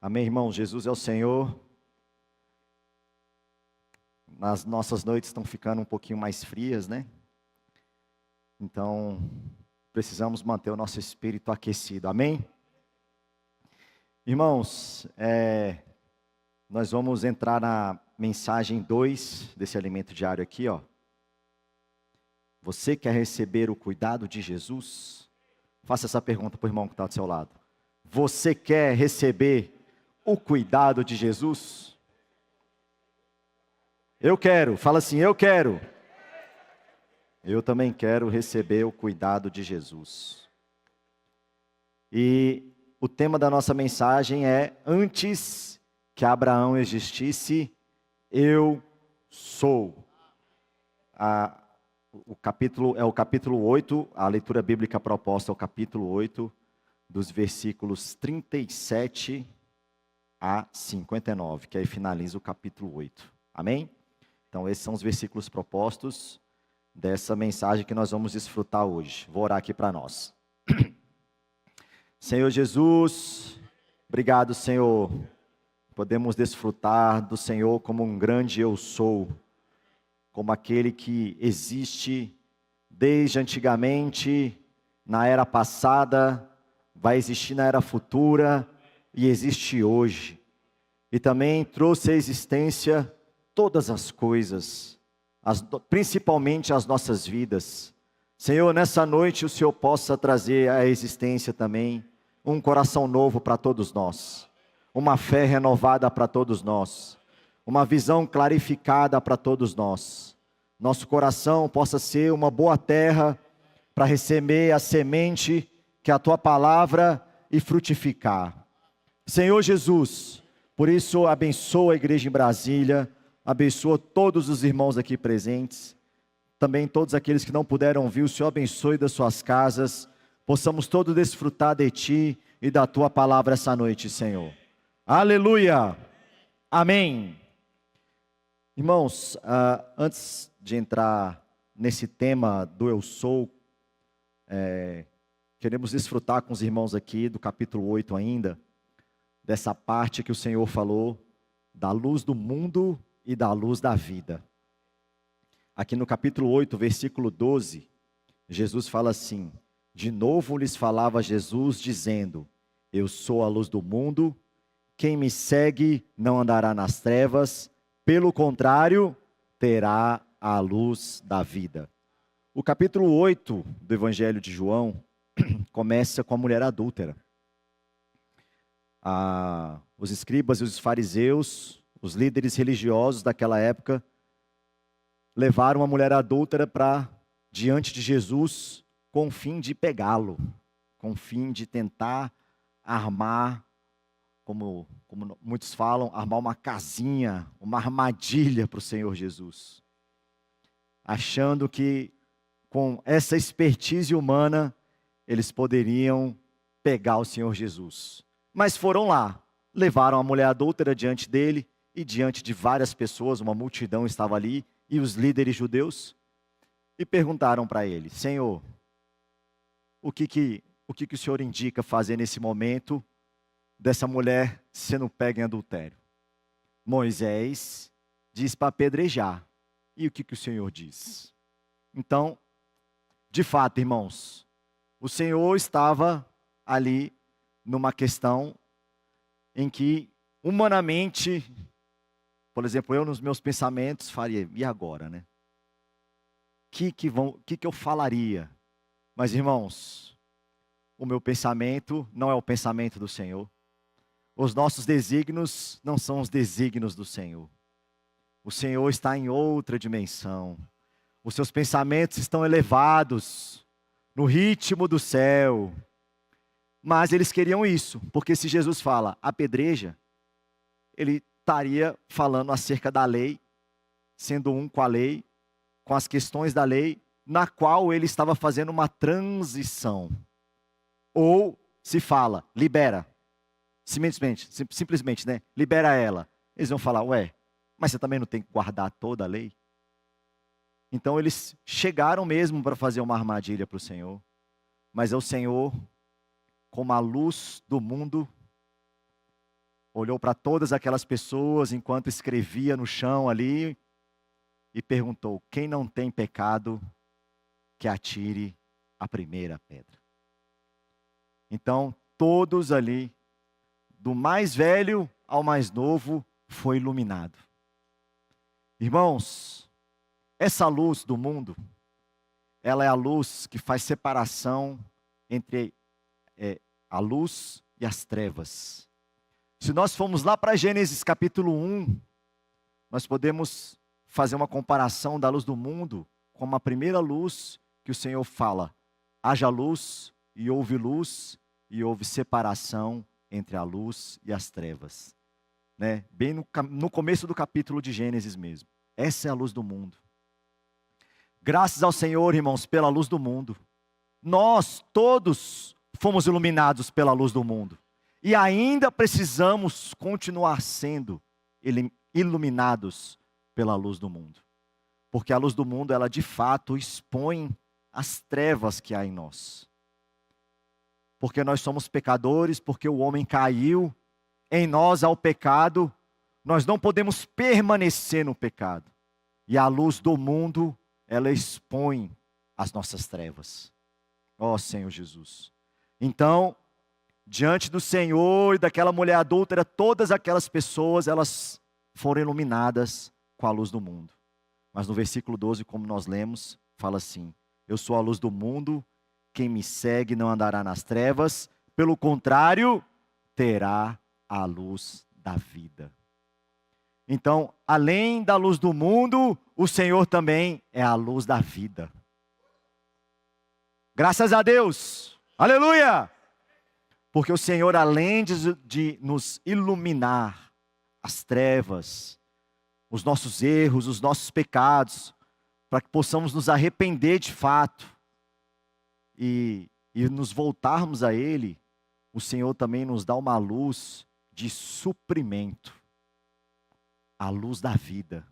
Amém, irmãos? Jesus é o Senhor. As nossas noites estão ficando um pouquinho mais frias, né? Então, precisamos manter o nosso espírito aquecido. Amém? Irmãos, nós vamos entrar na mensagem 2 desse alimento diário aqui, ó. Você quer receber o cuidado de Jesus? Faça essa pergunta para o irmão que está do seu lado. Você quer receber o cuidado de Jesus? Eu quero, fala assim, eu quero. Eu também quero receber o cuidado de Jesus. E o tema da nossa mensagem é: antes que Abraão existisse, eu sou. O capítulo 8, a leitura bíblica proposta é o capítulo 8, dos versículos 37 a 59, que aí finaliza o capítulo 8. Amém? Então esses são os versículos propostos dessa mensagem que nós vamos desfrutar hoje. Vou orar aqui para nós. Senhor Jesus, obrigado, Senhor. Podemos desfrutar do Senhor como um grande eu sou, como aquele que existe desde antigamente, na era passada, vai existir na era futura e existe hoje. E também trouxe à existência todas as coisas, principalmente as nossas vidas. Senhor, nessa noite o Senhor possa trazer à existência também um coração novo para todos nós, uma fé renovada para todos nós, uma visão clarificada para todos nós. Nosso coração possa ser uma boa terra para receber a semente que é a Tua palavra e frutificar. Senhor Jesus, por isso abençoa a igreja em Brasília, abençoa todos os irmãos aqui presentes, também todos aqueles que não puderam vir, o Senhor abençoe das suas casas, possamos todos desfrutar de Ti e da Tua palavra essa noite, Senhor. Aleluia! Amém! Irmãos, antes de entrar nesse tema do eu sou, queremos desfrutar com os irmãos aqui do capítulo 8 ainda, dessa parte que o Senhor falou da luz do mundo e da luz da vida. Aqui no capítulo 8, versículo 12, Jesus fala assim: de novo lhes falava Jesus dizendo: eu sou a luz do mundo, quem me segue não andará nas trevas, pelo contrário, terá a luz da vida. O capítulo 8 do Evangelho de João começa com a mulher adúltera. Os escribas e os fariseus, os líderes religiosos daquela época, levaram a mulher adúltera para diante de Jesus com o fim de pegá-lo, com o fim de tentar armar, como muitos falam, armar uma casinha, uma armadilha para o Senhor Jesus, achando que com essa expertise humana eles poderiam pegar o Senhor Jesus. Mas foram lá, levaram a mulher adúltera diante dele e diante de várias pessoas, uma multidão estava ali, e os líderes judeus, e perguntaram para ele: Senhor, o que o Senhor indica fazer nesse momento dessa mulher sendo pega em adultério? Moisés diz para apedrejar. E o que o Senhor diz? Então, de fato, irmãos, o Senhor estava ali numa questão em que, humanamente, por exemplo, eu nos meus pensamentos faria: e agora, né? Que eu falaria? Mas, irmãos, o meu pensamento não é o pensamento do Senhor. Os nossos desígnios não são os desígnios do Senhor. O Senhor está em outra dimensão. Os seus pensamentos estão elevados, no ritmo do céu. Mas eles queriam isso, porque se Jesus fala apedreja, ele estaria falando acerca da lei, sendo um com a lei, com as questões da lei, na qual ele estava fazendo uma transição. Ou se fala, libera, simplesmente, né? Libera ela. Eles vão falar: ué, mas você também não tem que guardar toda a lei? Então eles chegaram mesmo para fazer uma armadilha para o Senhor, mas é o Senhor, como a luz do mundo, olhou para todas aquelas pessoas enquanto escrevia no chão ali e perguntou: quem não tem pecado, que atire a primeira pedra. Então, todos ali, do mais velho ao mais novo, foi iluminado. Irmãos, essa luz do mundo, ela é a luz que faz separação entre a luz e as trevas. Se nós formos lá para Gênesis capítulo 1, nós podemos fazer uma comparação da luz do mundo com a primeira luz que o Senhor fala: haja luz, e houve separação entre a luz e as trevas. Né? Bem no começo do capítulo de Gênesis mesmo. Essa é a luz do mundo. Graças ao Senhor, irmãos, pela luz do mundo. Nós todos fomos iluminados pela luz do mundo. E ainda precisamos continuar sendo iluminados pela luz do mundo. Porque a luz do mundo, ela de fato expõe as trevas que há em nós. Porque nós somos pecadores, porque o homem caiu, em nós há o pecado, nós não podemos permanecer no pecado. E a luz do mundo, ela expõe as nossas trevas. Ó Senhor Jesus. Então, diante do Senhor e daquela mulher adúltera, todas aquelas pessoas, elas foram iluminadas com a luz do mundo. Mas no versículo 12, como nós lemos, fala assim: eu sou a luz do mundo, quem me segue não andará nas trevas, pelo contrário, terá a luz da vida. Então, além da luz do mundo, o Senhor também é a luz da vida. Graças a Deus, aleluia! Porque o Senhor, além de nos iluminar as trevas, os nossos erros, os nossos pecados, para que possamos nos arrepender de fato e nos voltarmos a Ele, o Senhor também nos dá uma luz de suprimento, a luz da vida,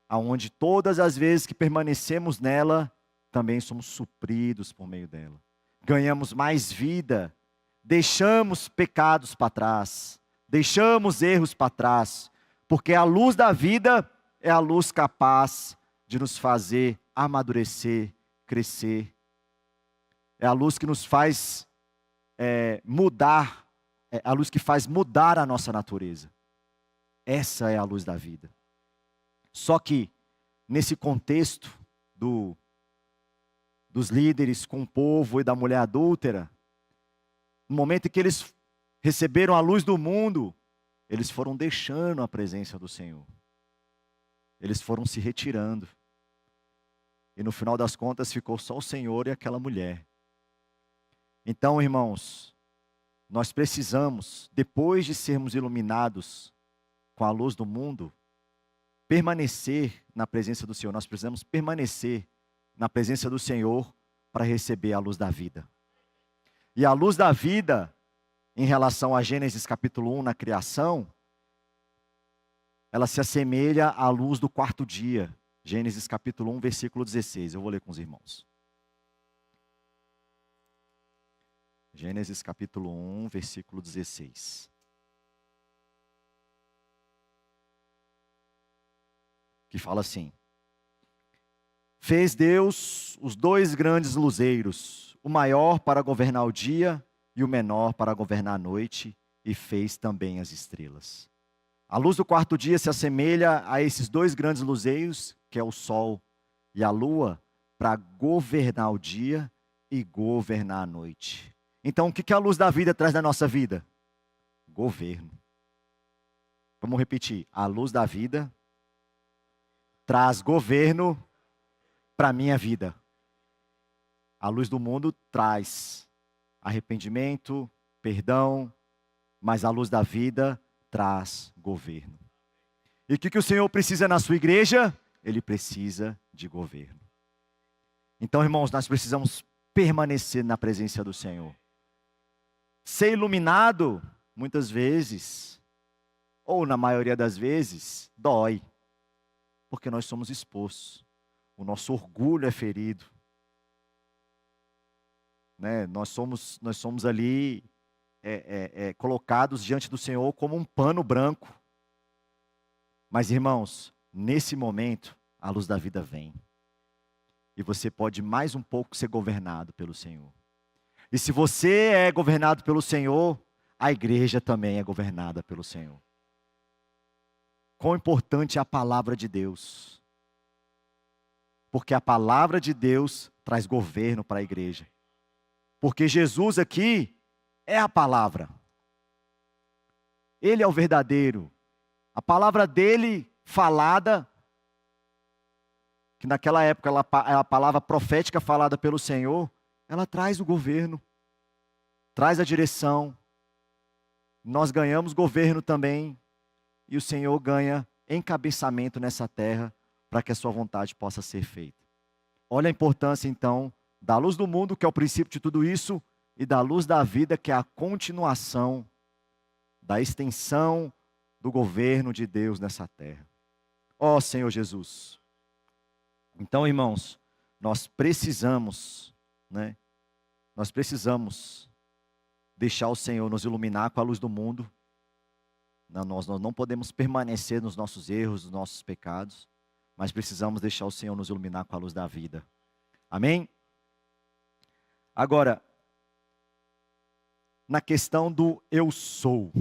aonde todas as vezes que permanecemos nela, também somos supridos por meio dela. Ganhamos mais vida, deixamos pecados para trás, deixamos erros para trás, porque a luz da vida é a luz capaz de nos fazer amadurecer, crescer. É a luz que nos faz mudar, é a luz que faz mudar a nossa natureza. Essa é a luz da vida. Só que, nesse contexto dos líderes com o povo e da mulher adúltera, no momento em que eles receberam a luz do mundo, eles foram deixando a presença do Senhor. Eles foram se retirando. E no final das contas ficou só o Senhor e aquela mulher. Então, irmãos, nós precisamos, depois de sermos iluminados com a luz do mundo, permanecer na presença do Senhor. Nós precisamos permanecer na presença do Senhor para receber a luz da vida. E a luz da vida, em relação a Gênesis capítulo 1, na criação, ela se assemelha à luz do quarto dia. Gênesis capítulo 1, versículo 16. Eu vou ler com os irmãos. Gênesis capítulo 1, versículo 16. Que fala assim: fez Deus os dois grandes luzeiros, o maior para governar o dia e o menor para governar a noite, e fez também as estrelas. A luz do quarto dia se assemelha a esses dois grandes luzeiros, que é o sol e a lua, para governar o dia e governar a noite. Então, o que a luz da vida traz na nossa vida? Governo. Vamos repetir. A luz da vida traz governo para a minha vida. A luz do mundo traz arrependimento, perdão, mas a luz da vida traz governo. E o que o Senhor precisa na sua igreja? Ele precisa de governo. Então, irmãos, nós precisamos permanecer na presença do Senhor. Ser iluminado, muitas vezes, ou na maioria das vezes, dói. Porque nós somos expostos. O nosso orgulho é ferido. Né? Nós somos ali colocados diante do Senhor como um pano branco. Mas, irmãos, nesse momento, a luz da vida vem. E você pode mais um pouco ser governado pelo Senhor. E se você é governado pelo Senhor, a igreja também é governada pelo Senhor. Quão importante é a palavra de Deus. Porque a palavra de Deus traz governo para a igreja. Porque Jesus aqui é a palavra. Ele é o verdadeiro. A palavra dele falada, que naquela época é a palavra profética falada pelo Senhor, ela traz o governo, traz a direção. Nós ganhamos governo também, e o Senhor ganha encabeçamento nessa terra, para que a sua vontade possa ser feita. Olha a importância então da luz do mundo, que é o princípio de tudo isso, e da luz da vida, que é a continuação da extensão do governo de Deus nessa terra. Ó Senhor Jesus. Então, irmãos, nós precisamos, Nós precisamos deixar o Senhor nos iluminar com a luz do mundo. Nós não podemos permanecer nos nossos erros, nos nossos pecados, mas precisamos deixar o Senhor nos iluminar com a luz da vida. Amém? Agora, na questão do eu sou,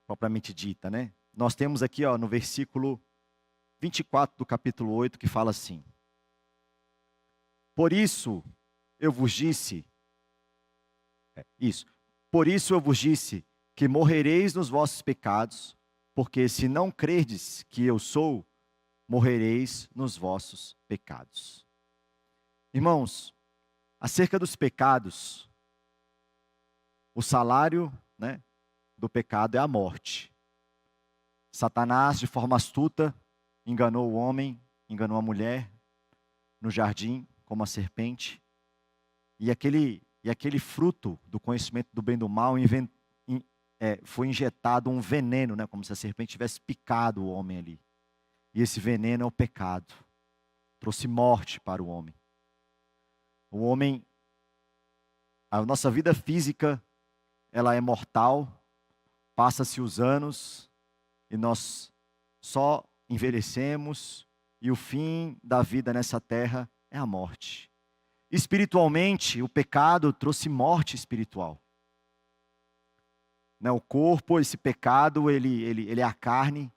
propriamente dita, Nós temos aqui, no versículo 24 do capítulo 8, que fala assim: Por isso eu vos disse, por isso eu vos disse que morrereis nos vossos pecados, porque se não crerdes que eu sou, morrereis nos vossos pecados. Irmãos, acerca dos pecados, o salário, do pecado é a morte. Satanás, de forma astuta, enganou o homem, enganou a mulher no jardim, como a serpente. E aquele fruto do conhecimento do bem e do mal foi injetado um veneno, como se a serpente tivesse picado o homem ali. E esse veneno é o pecado. Trouxe morte para o homem. O homem, a nossa vida física, ela é mortal, passa-se os anos e nós só envelhecemos, e o fim da vida nessa terra é a morte. Espiritualmente, o pecado trouxe morte espiritual. O corpo, esse pecado, ele é a carne.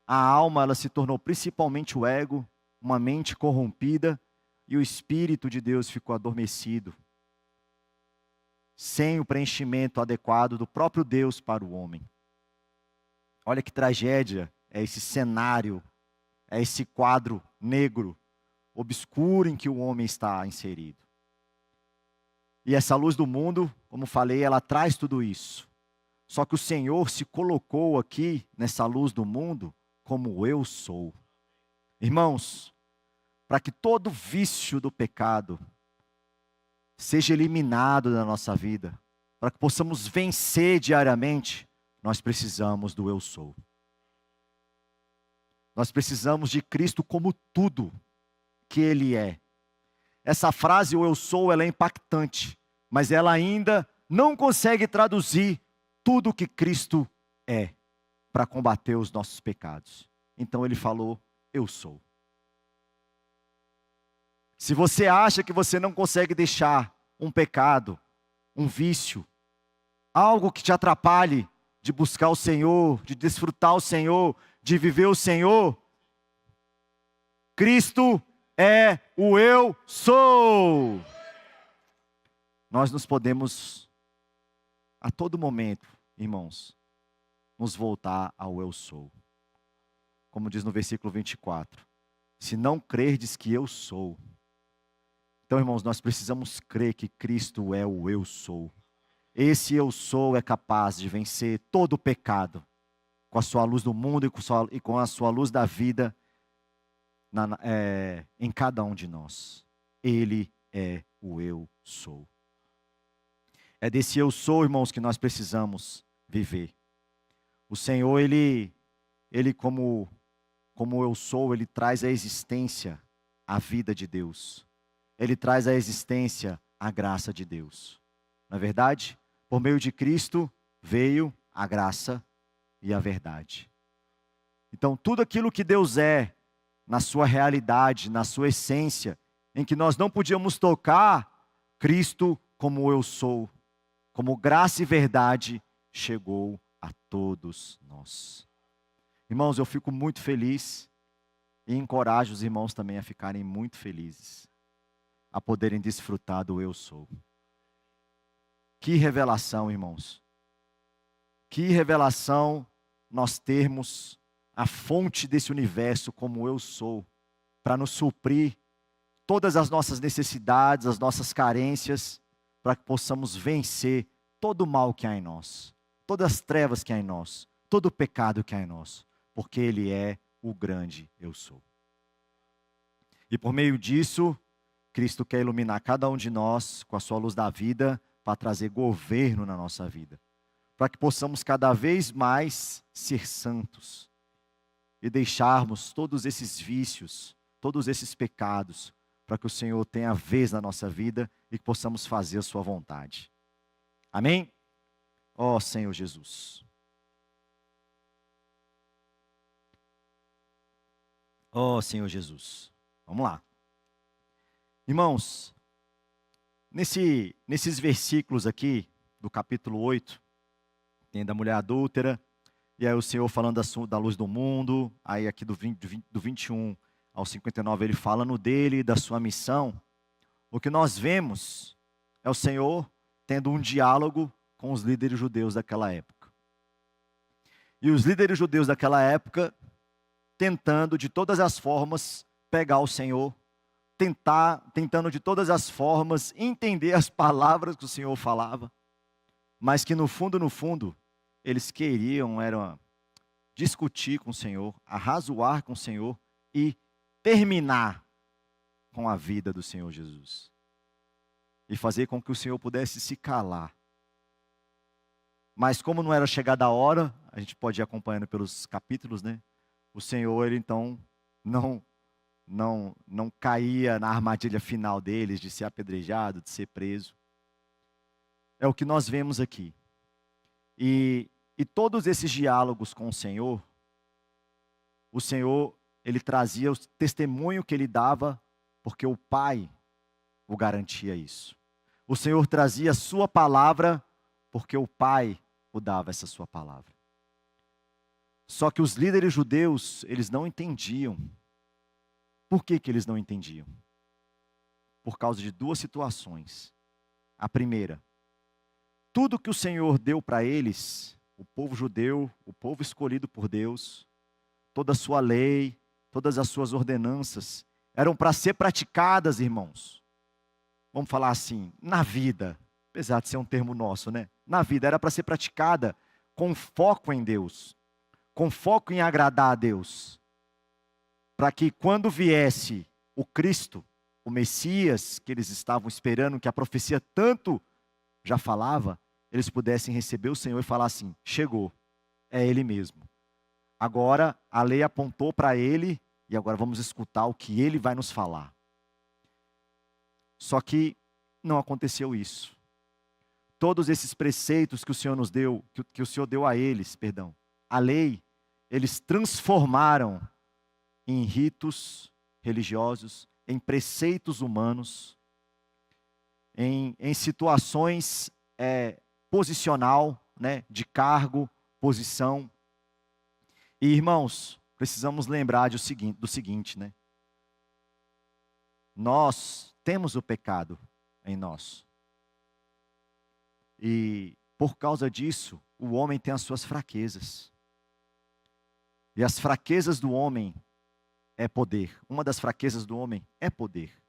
A alma, ela se tornou principalmente o ego, uma mente corrompida, e o Espírito de Deus ficou adormecido, sem o preenchimento adequado do próprio Deus para o homem. Olha que tragédia é esse cenário, é esse quadro negro, obscuro em que o homem está inserido. E essa luz do mundo, como falei, ela traz tudo isso. Só que o Senhor se colocou aqui, nessa luz do mundo, como eu sou. Irmãos, para que todo vício do pecado seja eliminado da nossa vida, para que possamos vencer diariamente, nós precisamos do eu sou. Nós precisamos de Cristo como tudo que Ele é. Essa frase, o eu sou, ela é impactante, mas ela ainda não consegue traduzir tudo que Cristo é para combater os nossos pecados. Então Ele falou, eu sou. Se você acha que você não consegue deixar um pecado, um vício, algo que te atrapalhe de buscar o Senhor, de desfrutar o Senhor, de viver o Senhor, Cristo é o eu sou. Nós nos podemos, a todo momento, irmãos, nos voltar ao eu sou. Como diz no versículo 24, se não crerdes que eu sou. Então, irmãos, nós precisamos crer que Cristo é o eu sou. Esse eu sou é capaz de vencer todo o pecado, com a sua luz do mundo e com a sua luz da vida em cada um de nós. Ele é o eu sou. É desse eu sou, irmãos, que nós precisamos viver. O Senhor, Ele como eu sou, Ele traz a existência, a vida de Deus. Ele traz a existência, a graça de Deus. Não é verdade? Por meio de Cristo, veio a graça e a verdade. Então, tudo aquilo que Deus é, na sua realidade, na sua essência, em que nós não podíamos tocar, Cristo, como eu sou, como graça e verdade, chegou a todos nós. Irmãos, eu fico muito feliz e encorajo os irmãos também a ficarem muito felizes, a poderem desfrutar do eu sou. Que revelação, irmãos. Que revelação nós termos a fonte desse universo como eu sou, para nos suprir todas as nossas necessidades, as nossas carências, para que possamos vencer todo o mal que há em nós, todas as trevas que há em nós, todo o pecado que há em nós, porque Ele é o grande eu sou. E por meio disso, Cristo quer iluminar cada um de nós com a sua luz da vida, para trazer governo na nossa vida, para que possamos cada vez mais ser santos e deixarmos todos esses vícios, todos esses pecados, para que o Senhor tenha vez na nossa vida e que possamos fazer a sua vontade. Amém? Ó Senhor Jesus. Ó Senhor Jesus. Vamos lá. Irmãos, nesses versículos aqui, do capítulo 8, tem da mulher adúltera, e aí o Senhor falando da luz do mundo, aí aqui do 21 ao 59 ele falando dele, da sua missão. O que nós vemos é o Senhor tendo um diálogo com os líderes judeus daquela época. E os líderes judeus daquela época tentando de todas as formas pegar o Senhor, tentando de todas as formas entender as palavras que o Senhor falava, mas que no fundo, eles queriam era discutir com o Senhor, arrazoar com o Senhor e terminar com a vida do Senhor Jesus. E fazer com que o Senhor pudesse se calar. Mas como não era chegada a hora, a gente pode ir acompanhando pelos capítulos, né? O Senhor, ele então não caía na armadilha final deles, de ser apedrejado, de ser preso. É o que nós vemos aqui. E todos esses diálogos com o Senhor, ele trazia o testemunho que ele dava, porque o Pai o garantia isso. O Senhor trazia a sua palavra, porque o Pai o dava essa sua palavra. Só que os líderes judeus, eles não entendiam. Por que eles não entendiam? Por causa de duas situações. A primeira, tudo que o Senhor deu para eles, o povo judeu, o povo escolhido por Deus, toda a sua lei, todas as suas ordenanças, eram para ser praticadas, irmãos. Vamos falar assim, na vida, apesar de ser um termo nosso, né? Na vida, era para ser praticada com foco em Deus, com foco em agradar a Deus, para que quando viesse o Cristo, o Messias, que eles estavam esperando, que a profecia tanto já falava, eles pudessem receber o Senhor e falar assim, chegou, é Ele mesmo. Agora a lei apontou para Ele, e agora vamos escutar o que Ele vai nos falar. Só que não aconteceu isso. Todos esses preceitos que o Senhor nos deu, que o Senhor deu a eles, a lei, eles transformaram em ritos religiosos, em preceitos humanos, em situações posicional, né, de cargo, posição. E irmãos, precisamos lembrar do seguinte, né? Nós temos o pecado em nós. E por causa disso, o homem tem as suas fraquezas. E as fraquezas do homem é poder. Uma das fraquezas do homem é poder.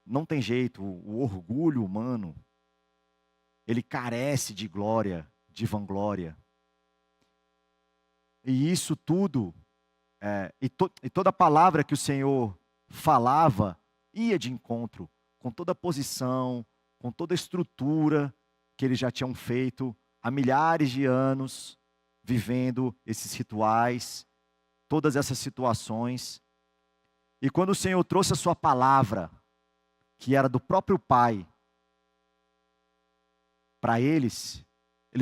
Não tem jeito, o orgulho humano, ele carece de glória, de vanglória. E isso tudo, e toda palavra que o Senhor falava, ia de encontro com toda a posição, com toda a estrutura que eles já tinham feito há milhares de anos, vivendo esses rituais, todas essas situações. E quando o Senhor trouxe a sua palavra, que era do próprio Pai, para eles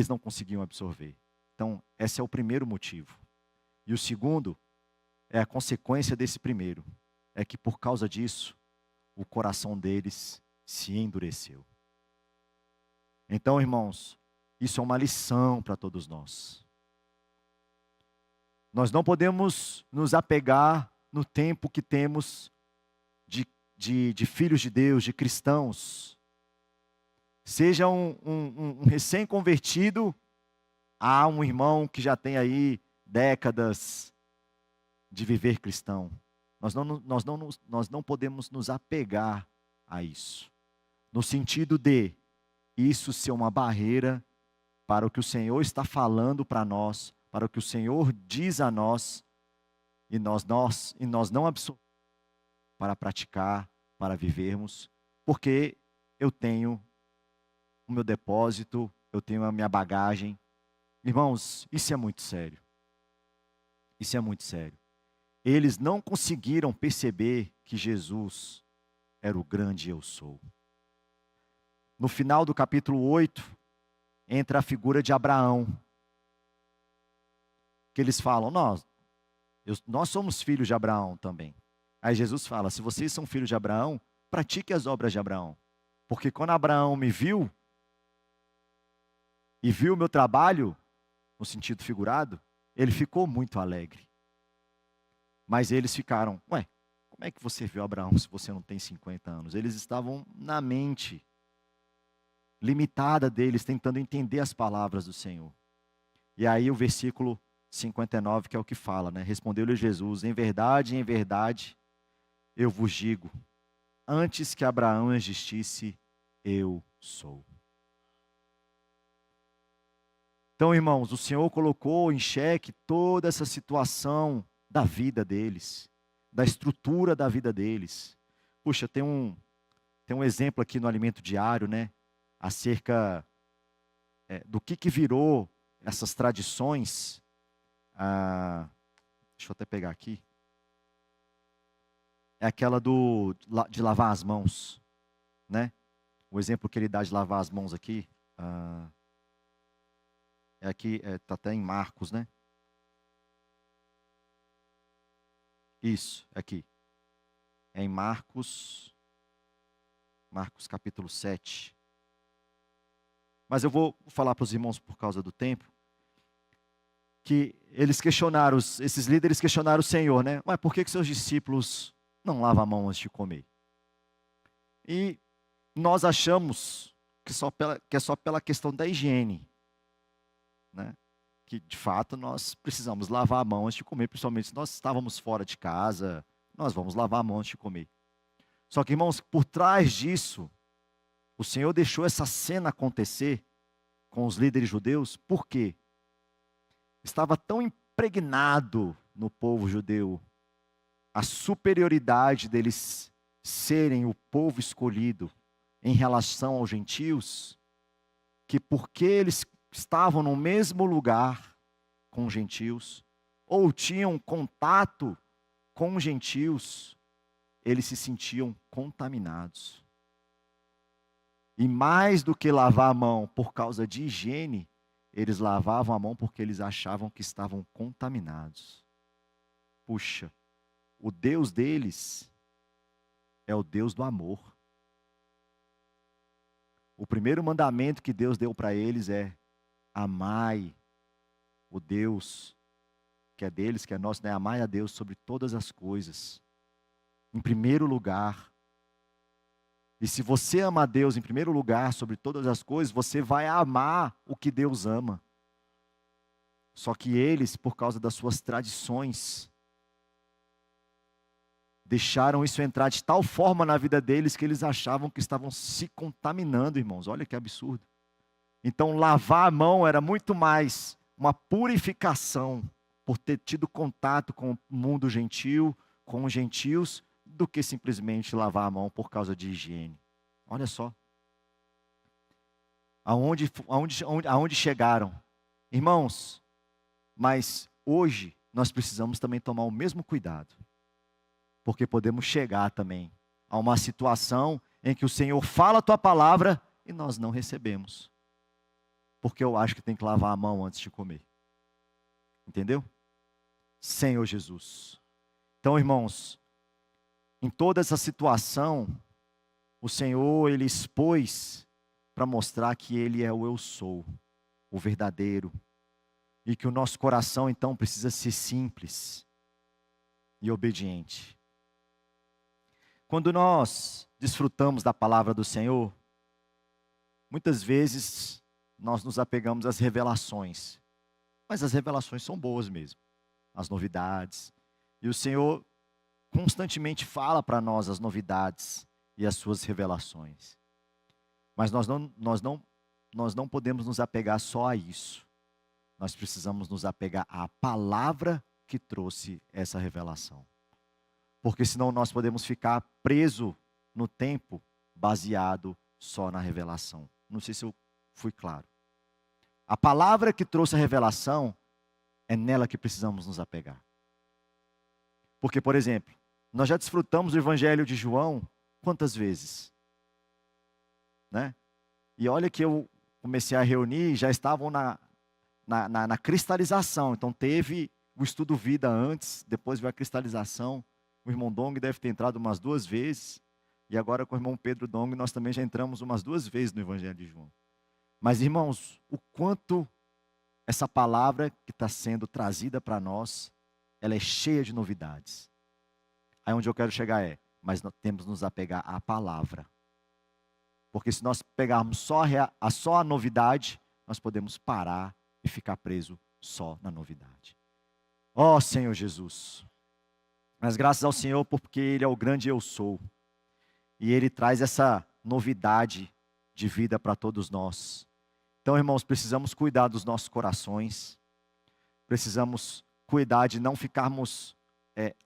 não conseguiam absorver. Então, esse é o primeiro motivo. E o segundo é a consequência desse primeiro. É que por causa disso, o coração deles se endureceu. Então, irmãos, isso é uma lição para todos nós. Nós não podemos nos apegar no tempo que temos de filhos de Deus, de cristãos. Seja um recém-convertido a um irmão que já tem aí décadas de viver cristão. Nós não podemos nos apegar a isso. No sentido de isso ser uma barreira para o que o Senhor está falando para nós, para o que o Senhor diz a nós, e nós não absorvemos para praticar, para vivermos, porque eu tenho o meu depósito, eu tenho a minha bagagem. Irmãos, isso é muito sério. Isso é muito sério. Eles não conseguiram perceber que Jesus era o grande eu sou. No final do capítulo 8, entra a figura de Abraão. Que eles falam, nós somos filhos de Abraão também. Aí Jesus fala, se vocês são filhos de Abraão, pratique as obras de Abraão. Porque quando Abraão me viu, e viu o meu trabalho, no sentido figurado, ele ficou muito alegre. Mas eles ficaram, como é que você viu Abraão se você não tem 50 anos? Eles estavam na mente limitada deles, tentando entender as palavras do Senhor. E aí o versículo 59, que é o que fala, né? Respondeu-lhe Jesus, em verdade, eu vos digo, antes que Abraão existisse, eu sou. Então, irmãos, o Senhor colocou em xeque toda essa situação da vida deles, da estrutura da vida deles. Puxa, tem um exemplo aqui no Alimento Diário, né? Acerca do que virou essas tradições. Deixa eu até pegar aqui. É aquela de lavar as mãos, né? O exemplo que ele dá de lavar as mãos aqui, aqui, está até em Marcos, né? Isso, aqui. É em Marcos capítulo 7. Mas eu vou falar para os irmãos por causa do tempo, que eles questionaram, esses líderes questionaram o Senhor, né? Mas por que seus discípulos não lavam a mão antes de comer? E nós achamos que é só pela questão da higiene, né? Que de fato nós precisamos lavar a mão antes de comer, principalmente se nós estávamos fora de casa, nós vamos lavar a mão antes de comer. Só que, irmãos, por trás disso, o Senhor deixou essa cena acontecer com os líderes judeus, por quê? Estava tão impregnado no povo judeu a superioridade deles serem o povo escolhido em relação aos gentios, que porque eles estavam no mesmo lugar com os gentios, ou tinham contato com os gentios, eles se sentiam contaminados. E mais do que lavar a mão por causa de higiene, eles lavavam a mão porque eles achavam que estavam contaminados. Puxa, o Deus deles é o Deus do amor. O primeiro mandamento que Deus deu para eles é: amai o Deus que é deles, que é nosso, né? Amai a Deus sobre todas as coisas, em primeiro lugar. E se você ama a Deus em primeiro lugar sobre todas as coisas, você vai amar o que Deus ama. Só que eles, por causa das suas tradições, deixaram isso entrar de tal forma na vida deles que eles achavam que estavam se contaminando, irmãos. Olha que absurdo. Então, lavar a mão era muito mais uma purificação por ter tido contato com o mundo gentil, com os gentios, do que simplesmente lavar a mão por causa de higiene. Olha só. Aonde chegaram. Irmãos, mas hoje nós precisamos também tomar o mesmo cuidado. Porque podemos chegar também a uma situação em que o Senhor fala a tua palavra e nós não recebemos. porque eu acho que tem que lavar a mão antes de comer. Entendeu? Senhor Jesus. Então, irmãos, em toda essa situação, o Senhor, Ele expôs para mostrar que Ele é o eu sou, o verdadeiro. E que o nosso coração, então, precisa ser simples e obediente. Quando nós desfrutamos da palavra do Senhor, muitas vezes nós nos apegamos às revelações. Mas as revelações são boas mesmo, as novidades. E o Senhor constantemente fala para nós as novidades e as suas revelações. Mas nós não podemos nos apegar só a isso. Nós precisamos nos apegar à palavra que trouxe essa revelação. Porque senão nós podemos ficar presos no tempo baseado só na revelação. Não sei se eu fui claro. A palavra que trouxe a revelação é nela que precisamos nos apegar. Porque, por exemplo, nós já desfrutamos do Evangelho de João quantas vezes? Né? E olha que eu comecei a reunir, já estavam na cristalização. Então teve o estudo vida antes, depois veio a cristalização. O irmão Dong deve ter entrado umas 2 vezes. E agora com o irmão Pedro Dong nós também já entramos umas 2 vezes no Evangelho de João. Mas irmãos, o quanto essa palavra que está sendo trazida para nós, ela é cheia de novidades. Aí onde eu quero chegar mas nós temos que nos apegar à palavra. Porque se nós pegarmos só a novidade, nós podemos parar e ficar preso só na novidade. Ó Senhor Jesus, mas graças ao Senhor porque Ele é o grande eu sou. E Ele traz essa novidade de vida para todos nós. Então, irmãos, precisamos cuidar dos nossos corações. Precisamos cuidar de não ficarmos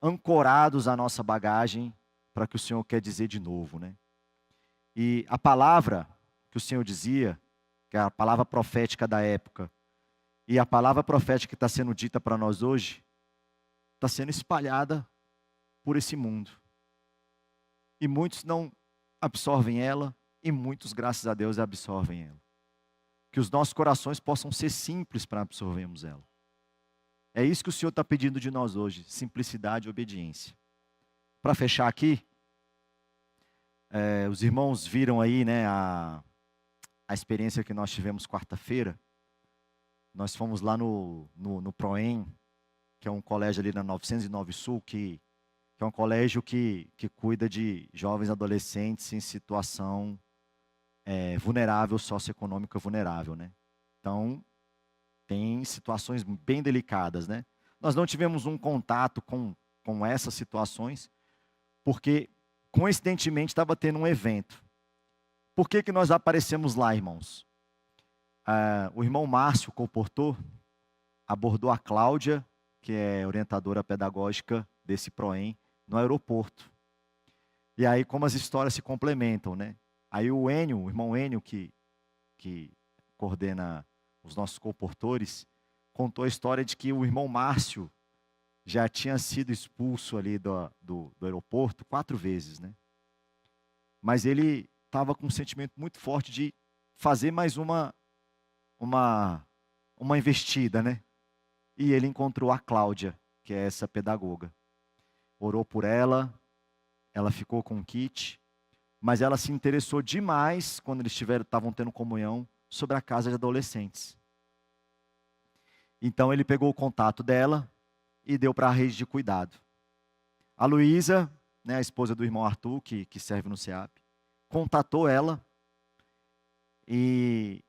ancorados à nossa bagagem para o que o Senhor quer dizer de novo, né? E a palavra que o Senhor dizia, que é a palavra profética da época, e a palavra profética que está sendo dita para nós hoje, está sendo espalhada por esse mundo. E muitos não absorvem ela, e muitos, graças a Deus, absorvem ela. Que os nossos corações possam ser simples para absorvermos ela. É isso que o Senhor está pedindo de nós hoje, simplicidade e obediência. Para fechar aqui, os irmãos viram aí, né, a experiência que nós tivemos quarta-feira. Nós fomos lá no Proem, que é um colégio ali na 909 Sul, que é um colégio que cuida de jovens adolescentes em situação vulnerável, socioeconômica vulnerável, né? Então, tem situações bem delicadas, né? Nós não tivemos um contato com essas situações, porque coincidentemente estava tendo um evento. Por que nós aparecemos lá, irmãos? O irmão Márcio Comportor abordou a Cláudia, que é orientadora pedagógica desse Proem, no aeroporto. E aí, como as histórias se complementam, né? Aí o irmão Enio, que coordena os nossos comportores, contou a história de que o irmão Márcio já tinha sido expulso ali do aeroporto 4 vezes, né? Mas ele estava com um sentimento muito forte de fazer mais uma investida, né? E ele encontrou a Cláudia, que é essa pedagoga. Orou por ela, ela ficou com o kit, mas ela se interessou demais quando eles estavam tendo comunhão sobre a casa de adolescentes. Então ele pegou o contato dela e deu para a rede de cuidado. A Luísa, né, a esposa do irmão Arthur, que serve no SEAP, contatou ela e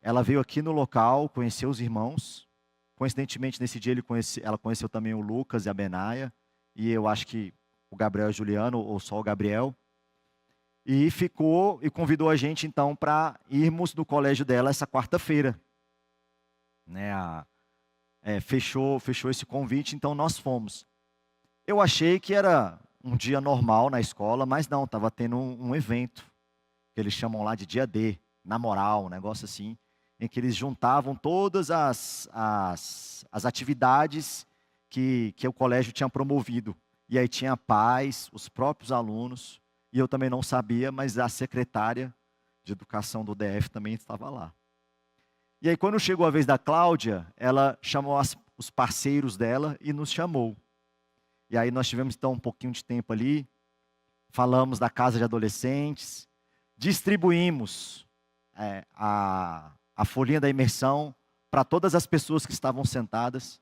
ela veio aqui no local, conheceu os irmãos. Coincidentemente, nesse dia ela conheceu também o Lucas e a Benaia, e eu acho que o Gabriel e o Juliano, ou só o Gabriel. E convidou a gente então para irmos no colégio dela essa quarta-feira. Né, fechou esse convite, então nós fomos. Eu achei que era um dia normal na escola, mas não, estava tendo um evento, que eles chamam lá de dia D, na moral, um negócio assim, em que eles juntavam todas as atividades que o colégio tinha promovido. E aí tinha pais, os próprios alunos, e eu também não sabia, mas a secretária de educação do DF também estava lá. E aí quando chegou a vez da Cláudia, ela chamou os parceiros dela e nos chamou. E aí nós tivemos então um pouquinho de tempo ali, falamos da casa de adolescentes, distribuímos a folhinha da imersão para todas as pessoas que estavam sentadas.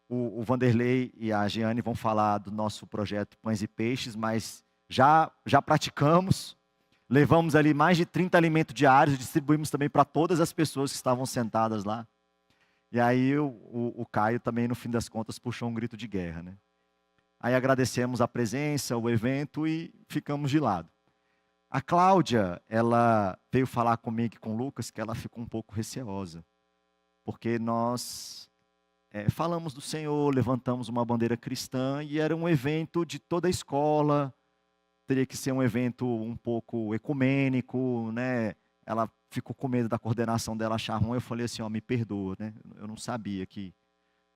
O Vanderlei e a Giane vão falar do nosso projeto Pães e Peixes, mas já praticamos. Levamos ali mais de 30 alimentos diários e distribuímos também para todas as pessoas que estavam sentadas lá. E aí o Caio também, no fim das contas, puxou um grito de guerra, né? Aí agradecemos a presença, o evento e ficamos de lado. A Cláudia, ela veio falar comigo e com o Lucas que ela ficou um pouco receosa. Porque nós falamos do Senhor, levantamos uma bandeira cristã e era um evento de toda a escola. Teria que ser um evento um pouco ecumênico, né? Ela ficou com medo da coordenação dela achar ruim. Eu falei assim, me perdoa, né? Eu não sabia que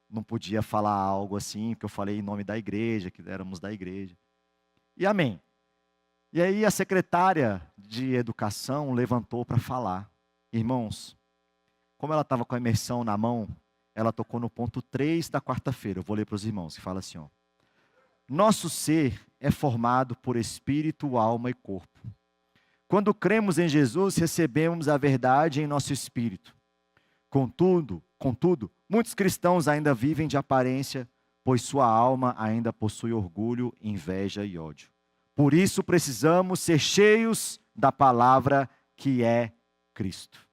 não podia falar algo assim, porque eu falei em nome da igreja, que éramos da igreja. E amém. E aí a secretária de educação levantou para falar. Irmãos, como ela estava com a imersão na mão, ela tocou no ponto 3 da quarta-feira. Eu vou ler para os irmãos, que fala assim, nosso ser é formado por espírito, alma e corpo. Quando cremos em Jesus, recebemos a verdade em nosso espírito. Contudo, muitos cristãos ainda vivem de aparência, pois sua alma ainda possui orgulho, inveja e ódio. Por isso precisamos ser cheios da palavra que é Cristo.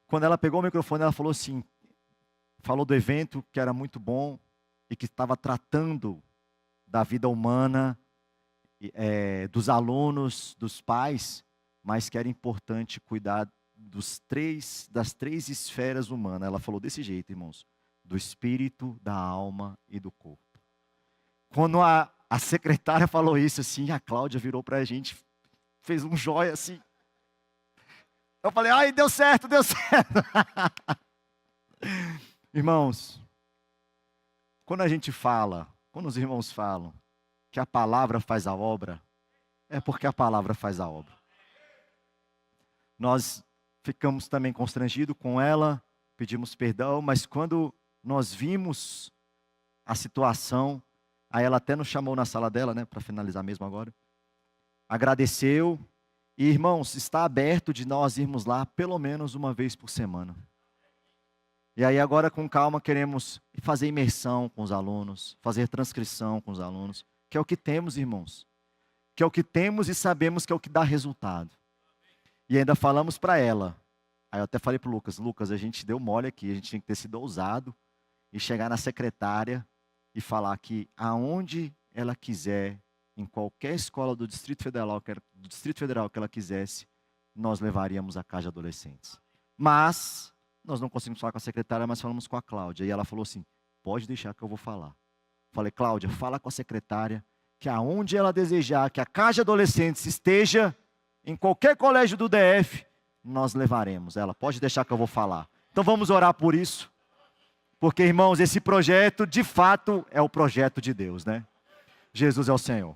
Quando ela pegou o microfone, ela falou assim, falou do evento que era muito bom e que estava tratando da vida humana, dos alunos, dos pais, mas que era importante cuidar das três esferas humanas. Ela falou desse jeito, irmãos, do espírito, da alma e do corpo. Quando a secretária falou isso assim, a Cláudia virou para a gente, fez um jóia assim. Eu falei, ai, deu certo, deu certo. Irmãos, quando a gente fala, quando os irmãos falam que a palavra faz a obra, é porque a palavra faz a obra. Nós ficamos também constrangidos com ela, pedimos perdão, mas quando nós vimos a situação, aí ela até nos chamou na sala dela, né, para finalizar mesmo agora, agradeceu, e irmãos, está aberto de nós irmos lá pelo menos uma vez por semana. E aí agora com calma queremos fazer imersão com os alunos, fazer transcrição com os alunos, que é o que temos, irmãos. Que é o que temos e sabemos que é o que dá resultado. E ainda falamos para ela. Aí eu até falei para o Lucas, a gente deu mole aqui, a gente tinha que ter sido ousado e chegar na secretária e falar que aonde ela quiser, em qualquer escola do Distrito Federal que ela quisesse, nós levaríamos a casa de adolescentes. Mas nós não conseguimos falar com a secretária, mas falamos com a Cláudia. E ela falou assim, pode deixar que eu vou falar. Falei, Cláudia, fala com a secretária, que aonde ela desejar que a casa de adolescentes esteja, em qualquer colégio do DF, nós levaremos. Ela, pode deixar que eu vou falar. Então vamos orar por isso. Porque, irmãos, esse projeto, de fato, é o projeto de Deus, né? Jesus é o Senhor.